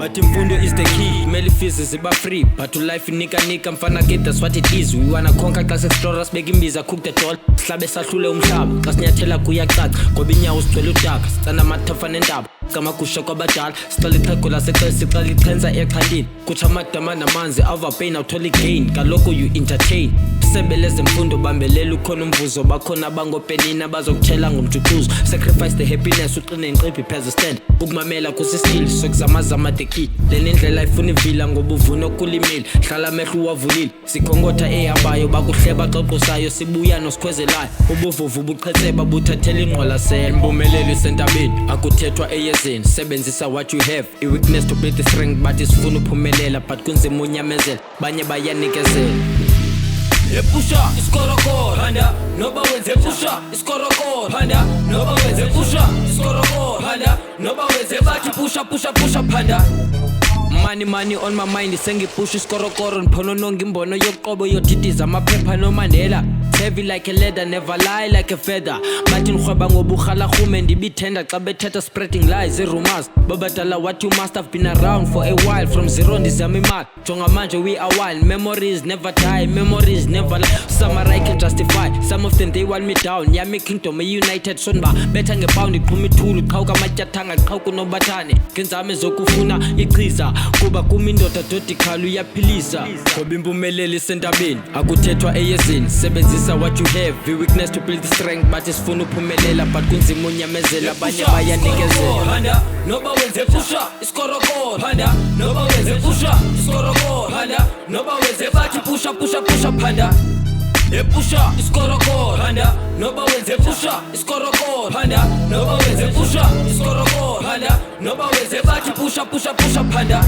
but imfundo is the key. Meli fees ziba free, but to life nika mfana get that's what it is. We wanna conquer class explorers, beg imbiza cook the toll. Slabe sahlule umhlaba, xa sinyathela kuyacaca, ngoba inyawo sithwele udaka, sitsana amathafa nendaba. Kama kusha kwabadala, siqala ixhego laseqela, siqala ichenza exhalini. Kutsha amadama namanzi, ava pain awutholi gain, kaloku you entertain. Sebele zemfundo bambelela ukhona umvuzo, bakhona abangopenini abazokuthela ngomjuxuzo. Sacrifice the happiness, uqine inqiphi pheza stand. Ukumamela kusiskill, sokuzamazama the key. Lena indlela ifuna ivila ngoba uvuna okulimile, hlala amehlo uwavulile. Sikhongotha ehambayo, bakuhleba xoxosayo, sibuya nosikhwezelayo. Ubuvuvu buqhetseba buthathela ingqwalasela. Impumelelo isentabeni, akuthethwa eyezeni. Sebenzisa what you have, i-weakness to build the strength, but isifuna uphumelela, but kunzima unyamezela, banye bayanikezela. Pusha iskorokoro handa noba wenze pusha iskorokoro handa noba wenze pusha iskorokoro handa noba wenze bathi pusha phanda. Money on my mind, sengipush iskorokoro ngiphonononga imbono yoqobo yoddidiza amaphepha noMandela. Heavy like a leather, never lie like a feather. Bathi ngikhweba ngoburhala rhume ndibithenda xa bethetha spreading lies, rumors. Babadala what you must have been around for a while. From zero ndizama imali, jonga manje we are wild. Memories never die, memories never lie. Some I can justify, some of them they want me down. Yami kingdom united sonba, betha ngebound iqhuma ithulu, qhawuka amatyathanga qhawuka nobathane. Ngenzame zokufuna ichiza, kuba kumi indoda dodikhala uyaphilisa. Ngoba impumelelo isentabeni, akuthethwa eyezini. Sebenzisa what you have, the weakness to build the strength, but isifuna uphumelela, but kunzima unyamezela, abanye bayanikezela. Handa noba wenze pusha iskorokoro handa noba wenze pusha iskorokoro handa noba wenze bathi pusha phanda. Pusha iskorokoro handa noba wenze pusha iskorokoro handa noba wenze pusha iskorokoro handa noba wenze bathi pusha phanda.